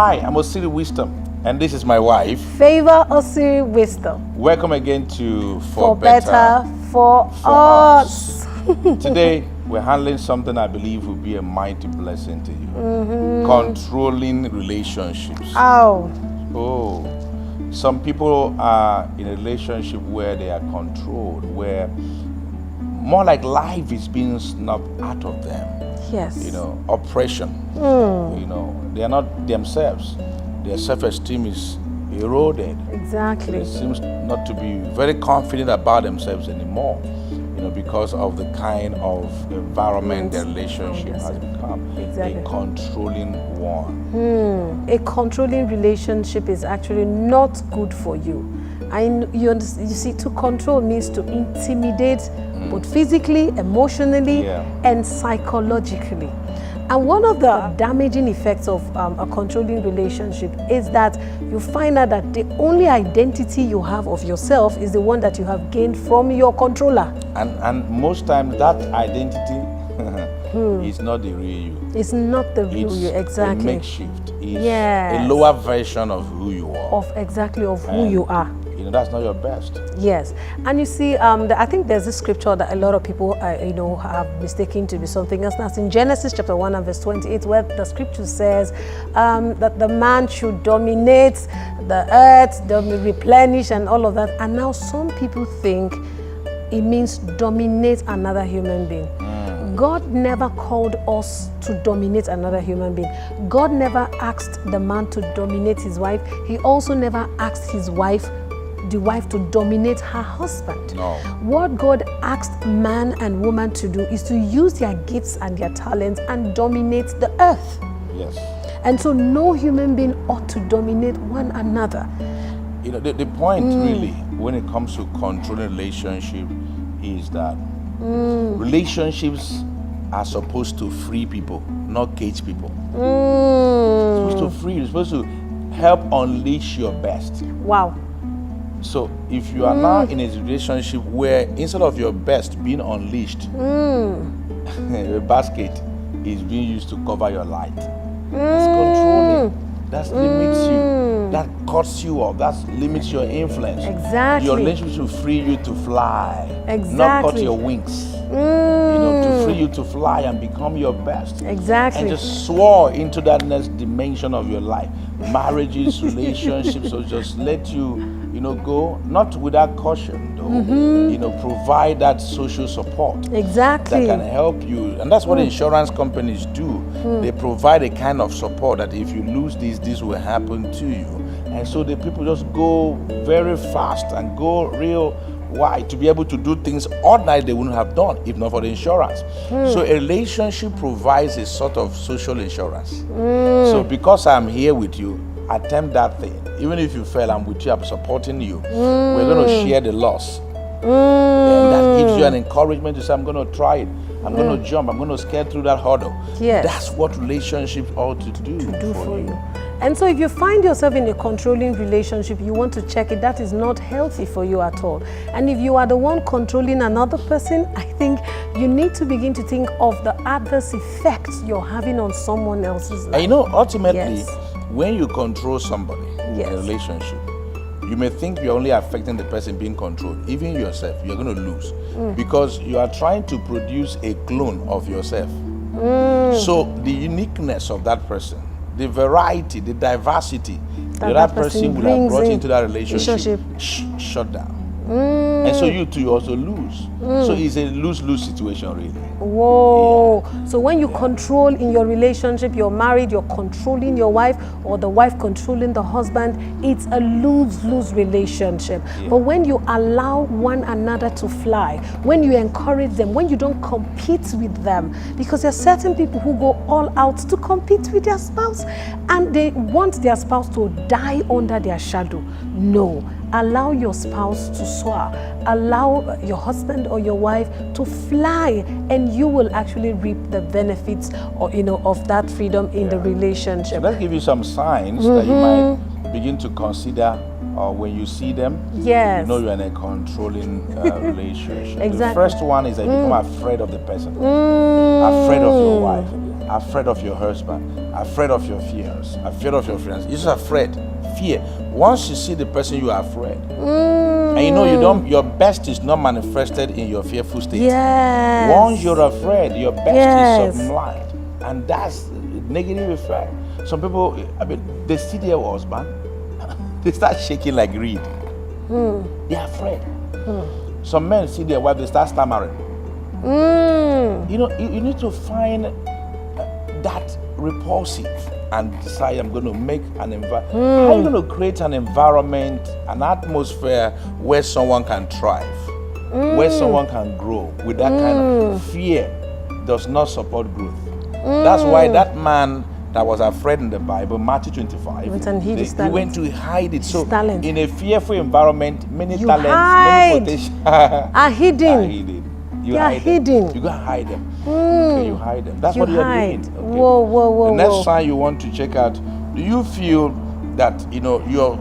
Hi, I'm Osiri Wisdom, and this is my wife, Favour Osiri Wisdom. Welcome again to For better for us. Today, we're handling something I believe will be a mighty blessing to you. Controlling relationships. Ow. Oh, some people are in a relationship where they are controlled, where more like life is being snubbed out of them. Yes. You know, oppression. You know, they are not themselves. Their self-esteem is eroded. Exactly. They seem not to be very confident about themselves anymore, you know, because of the kind of environment their relationship has become. Exactly. A controlling one. A controlling relationship is actually not good for you. You see, to control means to intimidate both physically, emotionally, and psychologically. And one of the damaging effects of a controlling relationship is that you find out that the only identity you have of yourself is the one that you have gained from your controller. And most times that identity is not the real you. It's not the real you, exactly. A makeshift. It's a lower version of who you are. Of who you are. You know, that's not your best. Yes. And you see, I think there's this scripture that a lot of people, have mistaken to be something else. That's in Genesis chapter 1 and verse 28, where the scripture says that the man should dominate the earth, replenish and all of that. And now some people think it means dominate another human being. God never called us to dominate another human being. God never asked the man to dominate his wife. He also never asked the wife to dominate her husband. No. What God asked man and woman to do is to use their gifts and their talents and dominate the earth. Yes. And so no human being ought to dominate one another. You know, the point really, when it comes to controlling relationship, is that relationships are supposed to free people, not cage people. It's supposed to free you. It's supposed to help unleash your best. Wow. So if you are now in a relationship where instead of your best being unleashed, a basket is being used to cover your light. It's controlling. That limits you. That cuts you off. That limits your influence. Exactly. Your relationship will free you to fly. Exactly. Not cut your wings. You know, to free you to fly and become your best. Exactly. And just soar into that next dimension of your life. Marriages, relationships, so just let you, go, not without caution, though, provide that social support. Exactly. That can help you. And that's what insurance companies do. They provide a kind of support that if you lose this will happen to you. And so the people just go very fast and go real wide to be able to do things ordinarily they wouldn't have done if not for the insurance. So a relationship provides a sort of social insurance. So because I'm here with you, attempt that thing. Even if you fail, I'm with you, I'm supporting you. We're going to share the loss. And that gives you an encouragement to say, I'm going to try it. I'm going to jump. I'm going to scale through that hurdle. Yes. That's what relationships ought to do for you. And so if you find yourself in a controlling relationship, you want to check it, that is not healthy for you at all. And if you are the one controlling another person, I think you need to begin to think of the adverse effects you're having on someone else's life. And ultimately, when you control somebody in a relationship, you may think you're only affecting the person being controlled. Even yourself, you're going to lose. Because you are trying to produce a clone of yourself. So the uniqueness of that person, the variety, the diversity that that person will have brought into that relationship shut down. And so you too, you also lose. So it's a lose-lose situation, really. Whoa. So when you control in your relationship, you're married, you're controlling your wife, or the wife controlling the husband, it's a lose-lose relationship. But when you allow one another to fly, when you encourage them, when you don't compete with them, because there are certain people who go all out to compete with their spouse, and they want their spouse to die under their shadow. No. Allow your spouse to soar. Allow your husband or your wife to fly, and you will actually reap the benefits of that freedom in the relationship. So let's give you some signs that you might begin to consider when you see them. Yes. You know you're in a controlling relationship. Exactly. The first one is that you become afraid of the person. Afraid of your wife. afraid of your husband, afraid of your fears, afraid of your friends. You're just afraid. Fear. Once you see the person, you are afraid. And you know your best is not manifested in your fearful state. Yes. Once you're afraid, your best Yes. is sublimed. And that's negative effect. Some people, I mean, they see their husband, they start shaking like reed. They're afraid. Some men see their wife, they start stammering. You know, you need to find that repulsive and decide, I'm going to make an environment. How are you going to create an environment, an atmosphere where someone can thrive, where someone can grow with that kind of fear does not support growth. That's why that man that was afraid in the Bible, Matthew 25, And he went to hide it. So talent. in a fearful environment, many You talents, hide. many potential Are hidden. are hidden. You They are hide them. hidden. You gotta hide them. Okay, you hide them. That's You what you're hide. doing. Okay. Whoa. The next sign you want to check out, do you feel that your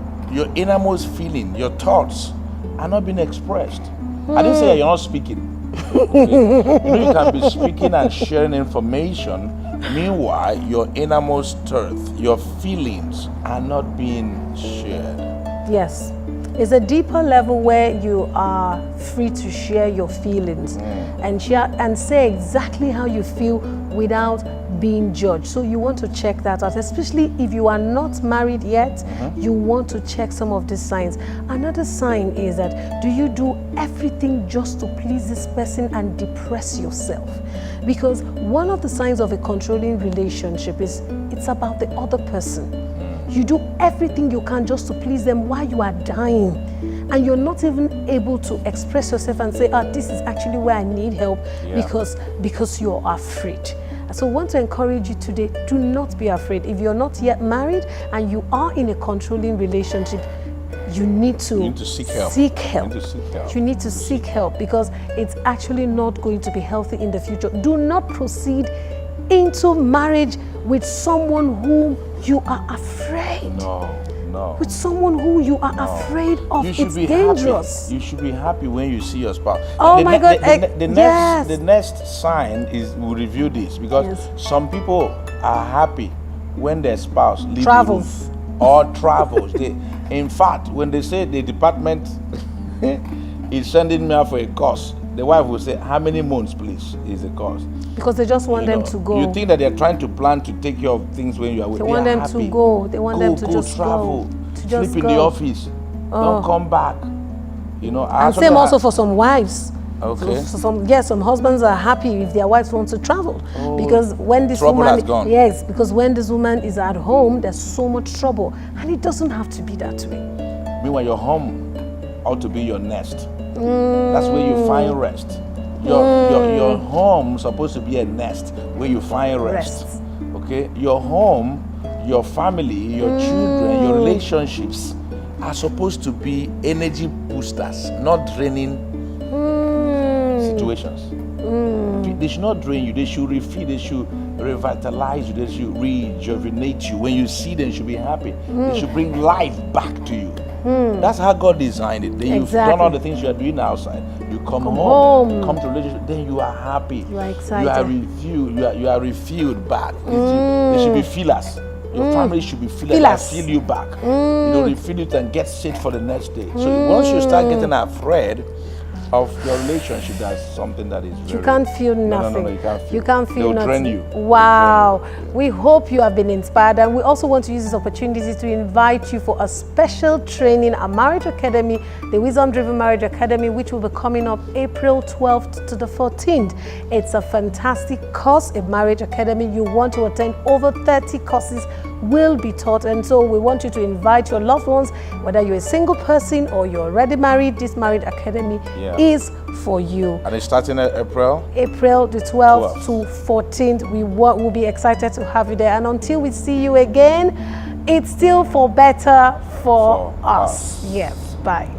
innermost feeling, your thoughts are not being expressed? I didn't say you're not speaking. Okay. You can be speaking and sharing information. Meanwhile, your innermost truth, your feelings are not being shared. Yes. It's a deeper level where you are free to share your feelings and share and say exactly how you feel without being judged. So you want to check that out, especially if you are not married yet. You want to check some of these signs. Another sign is that, do you do everything just to please this person and depress yourself? Because one of the signs of a controlling relationship is it's about the other person. You do everything you can just to please them while you are dying. And you're not even able to express yourself and say, this is actually where I need help, because you're afraid. So I want to encourage you today, do not be afraid. If you're not yet married and you are in a controlling relationship, you need to seek help. You need to seek help because it's actually not going to be healthy in the future. Do not proceed into marriage with someone whom you are afraid. No. With someone who you are afraid of. You should It's be dangerous. happy. You should be happy when you see your spouse. Oh my God. The next sign will review this, because some people are happy when their spouse leaves Travels. or travels. In fact, when they say the department is sending me out for a course, the wife will say, how many months, please, is the course? Because they just want them to go. You think that they're trying to plan to take care of things when you are with them. They want them to go. They want them to just travel. go. To just sleep in the office. Don't come back. And same also for some wives. Okay. So some husbands are happy if their wives want to travel, because when this trouble woman has gone. because when this woman is at home, there's so much trouble, and it doesn't have to be that way. Meanwhile, your home ought to be your nest. That's where you find rest. Your home is supposed to be a nest where you find rest. Okay? Your home, your family, your children, your relationships are supposed to be energy boosters, not draining situations. They should not drain you. They should refeed. They should revitalize you. They should rejuvenate you. When you see them, you should be happy. They should bring life back to you. That's how God designed it. Then you've done all the things you are doing outside. You come home, come to relationship. Then you are happy. You are excited. You are refueled. You are refueled back. They should be fillers. Your family should be fillers. Fill you back. Refill it and get set for the next day. So once you start getting afraid of your relationship, that's something that is very... You can't feel nothing. No, you can't feel They'll nothing. drain you. Wow. We hope you have been inspired, and we also want to use this opportunity to invite you for a special training at Marriage Academy, the Wisdom Driven Marriage Academy, which will be coming up April 12th to the 14th. It's a fantastic course, a Marriage Academy. You want to attend. Over 30 courses will be taught, and so we want you to invite your loved ones, whether you're a single person or you're already married. This Marriage Academy is for you. And it's starting in April the 12th to 14th. We will be excited to have you there, and until we see you again, it's still for better for us. Yes, bye.